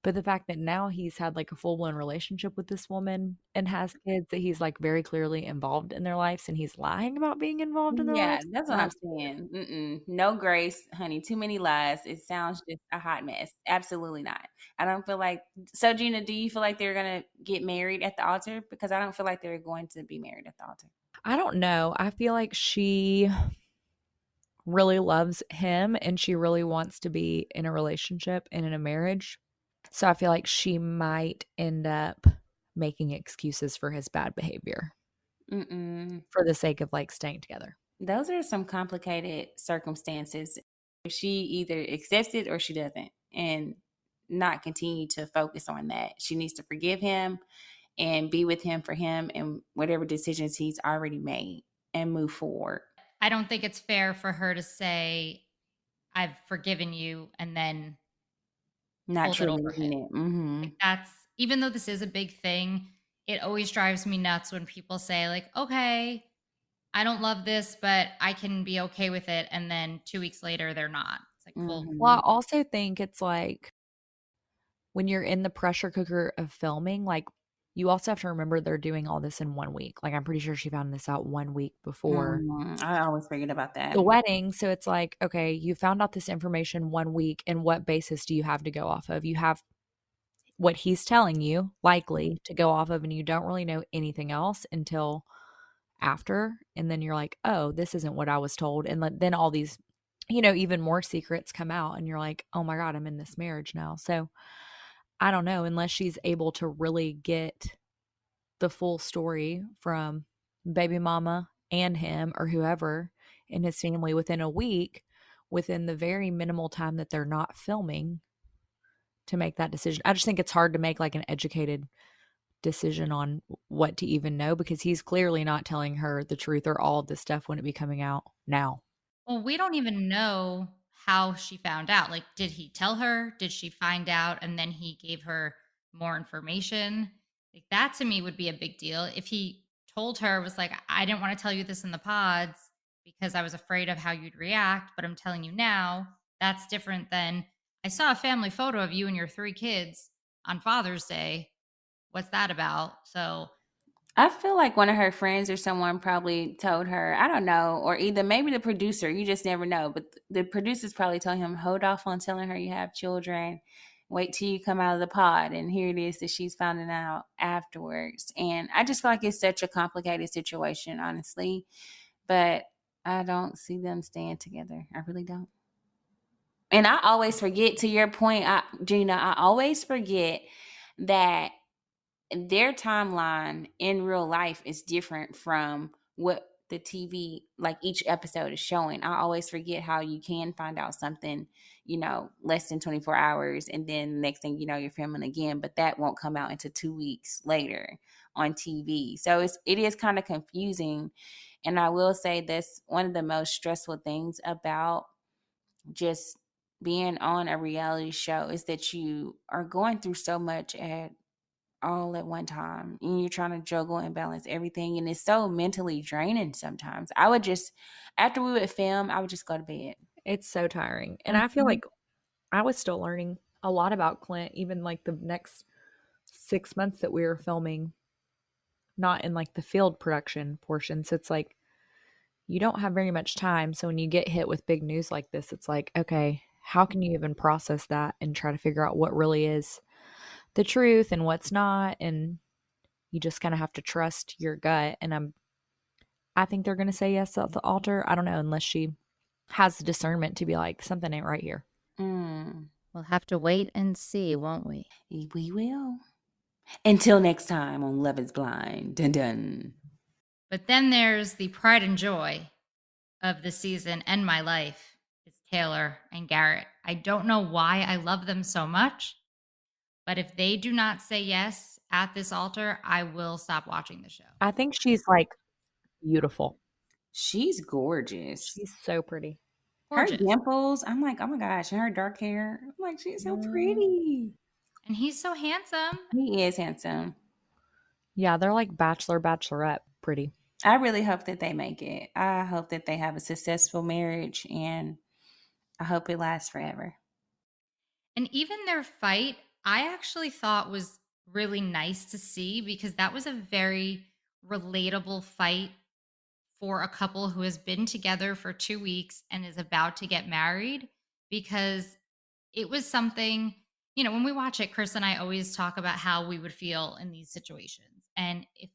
But the fact that now he's had like a full blown relationship with this woman and has kids that he's like very clearly involved in their lives and he's lying about being involved in their Yeah, lives. that's what I'm That's saying. Mm-mm. No grace, honey. Too many lies. It sounds just a hot mess. Absolutely not. I don't feel like. So, Gina, do you feel like they're gonna get married at the altar? Because I don't feel like they're going to be married at the altar. I don't know. I feel like she really loves him and she really wants to be in a relationship and in a marriage. So I feel like she might end up making excuses for his bad behavior Mm-mm. for the sake of like staying together. Those are some complicated circumstances. She either accepts it or she doesn't, and not continue to focus on that. She needs to forgive him and be with him for him and whatever decisions he's already made and move forward. I don't think it's fair for her to say I've forgiven you and then Not hold it truly over him. mean it. Hmm. Like that's, even though this is a big thing, it always drives me nuts when people say like, "Okay, I don't love this, but I can be okay with it," and then 2 weeks later they're not. It's like, well, Well, I Hmm. also think it's like when you're in the pressure cooker of filming, like you also have to remember they're doing all this in 1 week. Like I'm pretty sure she found this out 1 week before I always forget about the that. wedding. So it's like, okay, you found out this information 1 week, and what basis do you have to go off of? You have what he's telling you, likely to go off of, and you don't really know anything else until after. And then you're like, oh, this isn't what I was told. And then all these, even more secrets come out, and you're like, oh my God, I'm in this marriage now. So I don't know, unless she's able to really get the full story from baby mama and him or whoever in his family within a week, within the very minimal time that they're not filming, to make that decision. I just think it's hard to make like an educated decision on what to even know because he's clearly not telling her the truth or all of this stuff wouldn't be coming out now. well, we don't even know how she found out. Like, did he tell her? Did she find out and then he gave her more information? Like, that to me would be a big deal. If he told her, was like, I didn't want to tell you this in the pods because I was afraid of how you'd react, but I'm telling you now, that's different than I saw a family photo of you and your 3 kids on Father's Day. What's that about? So, I feel like one of her friends or someone probably told her, I don't know, or either maybe the producer, you just never know, but the producers probably told him, hold off on telling her you have children. Wait till you come out of the pod. And here it is that she's finding out afterwards. And I just feel like it's such a complicated situation, honestly. But I don't see them staying together. I really don't. And I always forget, to your point, Gina, I always forget that their timeline in real life is different from what the TV, like each episode is showing. I always forget how you can find out something, less than 24 hours. And then next thing you know, you're filming again, but that won't come out until 2 weeks later on TV. So it is kind of confusing. And I will say that's one of the most stressful things about just being on a reality show is that you are going through so much at all at one time and you're trying to juggle and balance everything, and it's so mentally draining sometimes. I would just, after we would film, I would just go to bed. It's so tiring. And I feel Mhm. like I was still learning a lot about Clint, even like the next 6 months that we were filming, not in like the field production portion. So it's like you don't have very much time. So when you get hit with big news like this, it's like, okay, how can you even process that and try to figure out what really is the truth and what's not? And you just kind of have to trust your gut. And I think they're going to say yes at the altar. I don't know, unless she has the discernment to be like, something ain't right here. Mm, We'll have to wait and see, won't we? we will. Until next time on Love is Blind. Dun dun. But then there's the pride and joy of the season and my life. It's Taylor and Garrett. I don't know why I love them so much, but if they do not say yes at this altar, I will stop watching the show. I think she's like beautiful. She's gorgeous. She's so pretty. Her Gorgeous. dimples, I'm like, oh my gosh, and her dark hair. I'm like, she's so Mm. pretty. And he's so handsome. He is handsome. Yeah, they're like bachelor, bachelorette pretty. I really hope that they make it. I hope that they have a successful marriage, and I hope it lasts forever. And even their fight, I actually thought was really nice to see because that was a very relatable fight for a couple who has been together for 2 weeks and is about to get married, because it was something, when we watch it, Chris and I always talk about how we would feel in these situations. And if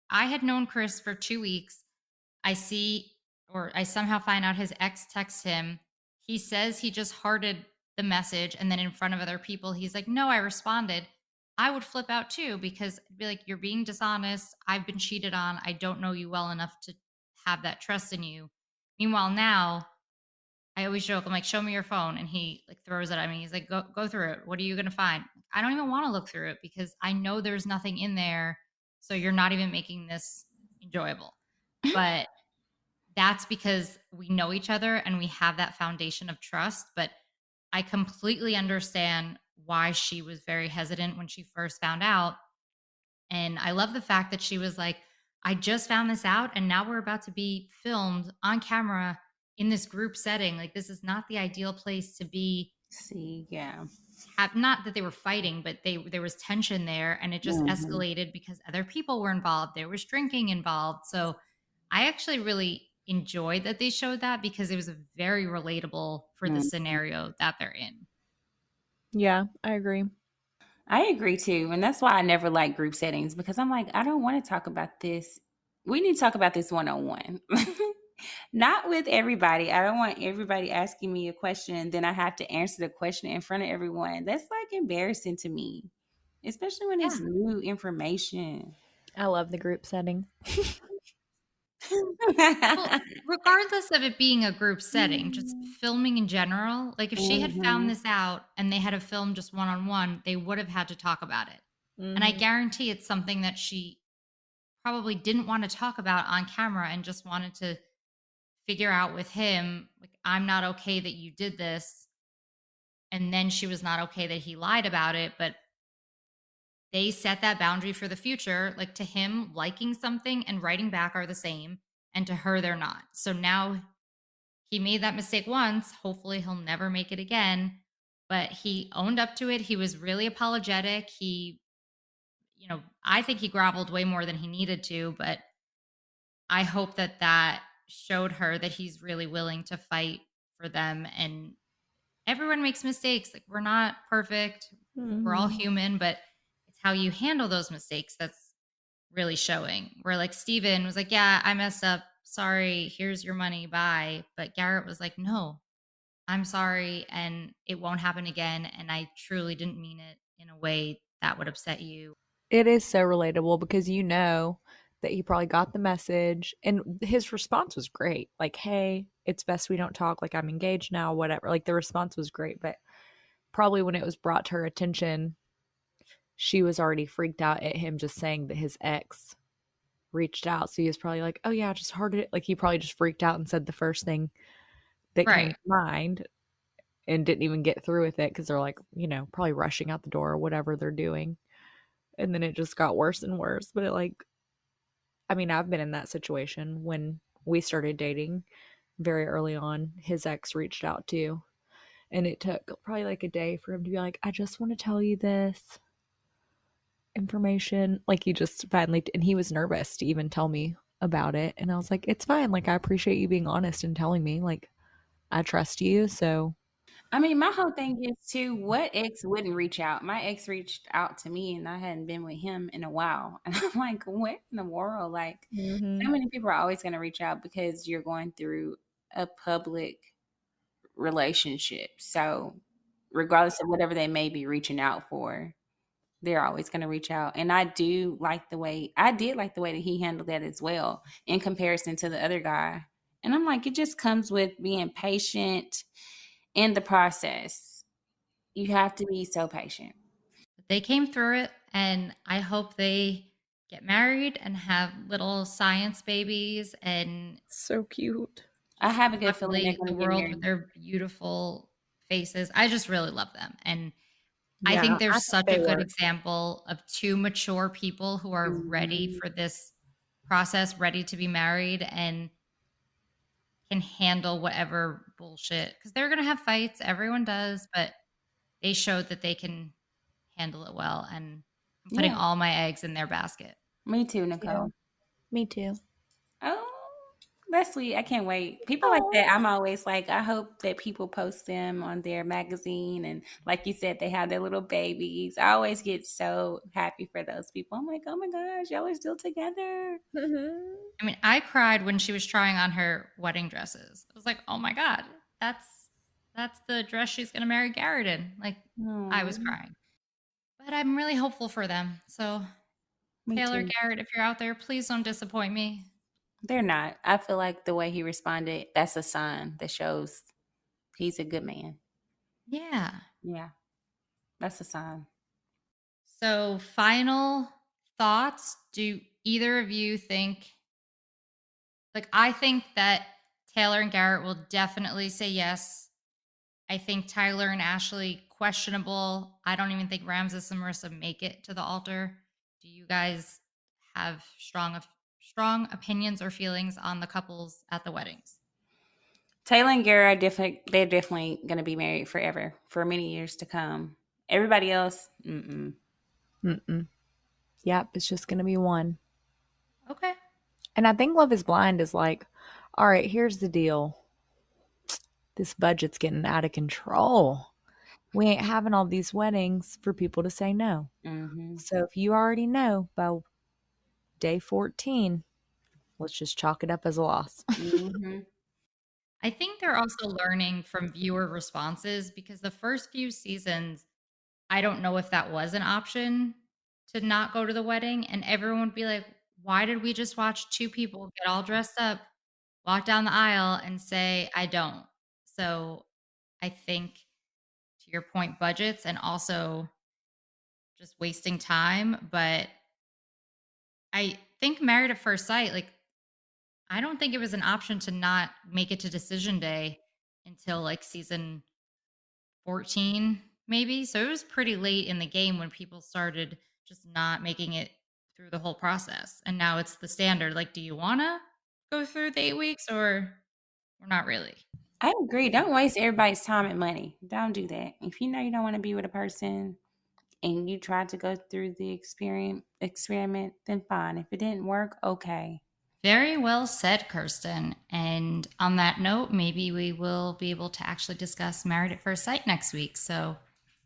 I had known Chris for 2 weeks, I see, or I somehow find out his ex texts him. He says he just hearted the message. And then in front of other people, he's like, no, I responded. I would flip out too, because I'd be like, you're being dishonest. I've been cheated on. I don't know you well enough to have that trust in you. Meanwhile, now I always joke, I'm like, show me your phone. And he like throws it at me. He's like, go through it. What are you going to find? I don't even want to look through it because I know there's nothing in there. So you're not even making this enjoyable. But that's because we know each other and we have that foundation of trust. But I completely understand why she was very hesitant when she first found out. And I love the fact that she was like, I just found this out and now we're about to be filmed on camera in this group setting. Like, this is not the ideal place to be. See, yeah. Not that they were fighting, but there was tension there and it just Mhm. escalated because other people were involved. There was drinking involved. So I actually really enjoyed that they showed that because it was very relatable for the Mhm. scenario that they're in. Yeah, I agree. I agree too. And that's why I never like group settings, because I'm like, I don't want to talk about this. We need to talk about this one on one. Not with everybody. I don't want everybody asking me a question and then I have to answer the question in front of everyone. That's like embarrassing to me, especially when it's Yeah. new information. I love the group setting. Well, regardless of it being a group setting, just filming in general, like if she had found Mhm. this out and they had a film just one on one, they would have had to talk about it. And I Mhm. guarantee it's something that she probably didn't want to talk about on camera and just wanted to figure out with him, like, I'm not okay that you did this. And then she was not okay that he lied about it. But they set that boundary for the future. Like, to him, liking something and writing back are the same. And to her, they're not. So now he made that mistake once. Hopefully, he'll never make it again. But he owned up to it. He was really apologetic. I think he groveled way more than he needed to. But I hope that that showed her that he's really willing to fight for them. And everyone makes mistakes. Like, we're not perfect. We're all Mhm. human, but it's how you handle those mistakes that's really showing. Where like Steven was like, yeah, I messed up. Sorry. Here's your money. Bye. But Garrett was like, no, I'm sorry. And it won't happen again. And I truly didn't mean it in a way that would upset you. It is so relatable because that he probably got the message, and his response was great. Like, "Hey, it's best we don't talk. Like, I'm engaged now, whatever." Like, the response was great, but probably when it was brought to her attention, she was already freaked out at him just saying that his ex reached out. So he was probably like, "Oh yeah, I just heard it." Like, he probably just freaked out and said the first thing that came Right. to mind and didn't even get through with it because they're like, probably rushing out the door or whatever they're doing. And then it just got worse and worse. But I mean, I've been in that situation when we started dating very early on. His ex reached out too. And it took probably like a day for him to be like, "I just want to tell you this information." Like, he just finally, and he was nervous to even tell me about it. And I was like, "It's fine. Like, I appreciate you being honest and telling me. Like, I trust you." So, I mean, my whole thing is too, what ex wouldn't reach out? My ex reached out to me and I hadn't been with him in a while. And I'm like, what in the world? Like, so mhm. many people are always going to reach out because you're going through a public relationship. So, regardless of whatever they may be reaching out for, they're always going to reach out. And I did like the way that he handled that as well in comparison to the other guy. And I'm like, it just comes with being patient in the process. You have to be so patient. But they came through it, and I hope they get married and have little science babies and So cute. I have a good feeling they're populate going the to get world with married. their beautiful faces. I just really love them. And I Yeah, think I there's think such a they good work. example of two mature people who are ready Mhm. for this process, ready to be married, and can handle whatever bullshit. Because they're going to have fights. Everyone does. But they showed that they can handle it well. And I'm putting Yeah, all my eggs in their basket. me too, Yeah, Nicole. me too. Oh, that's sweet. I can't wait. People like Oh. that, I'm always like, I hope that people post them on their magazine. And like you said, they have their little babies. I always get so happy for those people. I'm like, oh my gosh, y'all are still together. Mhm. I mean, I cried when she was trying on her wedding dresses. I was like, "Oh my god, that's the dress she's going to marry Garrett in." Like, I was Oh, crying. But I'm really hopeful for them. So, me Taylor, too. Garrett, if you're out there, please don't disappoint me. They're not. I feel like the way he responded, that's a sign that shows he's a good man. Yeah. Yeah, that's a sign. So, final thoughts. Do either of you think, like, I think that Taylor and Garrett will definitely say yes. I think Tyler and Ashley questionable. I don't even think Ramses and Marissa make it to the altar. Do you guys have strong opinions or feelings on the couples at the weddings? Taylor and Gary are they're definitely going to be married forever, for many years to come. Everybody else, mm-mm. Mm-mm. Yep, it's just gonna be one. Okay. And I think Love is Blind is like, all right, here's the deal. This budget's getting out of control. We ain't having all these weddings for people to say no. Mm-hmm. So if you already know by day 14, let's just chalk it up as a loss. Mm-hmm. I think they're also learning from viewer responses because the first few seasons, I don't know if that was an option to not go to the wedding. And everyone would be like, why did we just watch two people get all dressed up, walk down the aisle, and say, I don't? So I think, to your point, budgets and also just wasting time. But I think Married at First Sight, like, I don't think it was an option to not make it to decision day until like season 14, maybe. So it was pretty late in the game when people started just not making it through the whole process. And now it's the standard. Like, do you want to go through the 8 weeks or not really? I agree. Don't waste everybody's time and money. Don't do that. If you know you don't want to be with a person and you try to go through the experiment, then fine. If it didn't work, okay. Very well said, Kirsten. And on that note, maybe we will be able to actually discuss Married at First Sight next week. So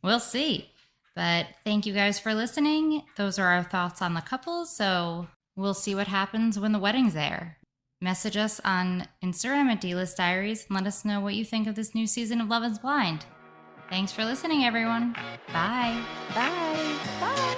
we'll see. But thank you guys for listening. Those are our thoughts on the couples. So we'll see what happens when the wedding's there. Message us on Instagram at D-List Diaries and let us know what you think of this new season of Love is Blind. Thanks for listening, everyone. Bye. Bye. Bye.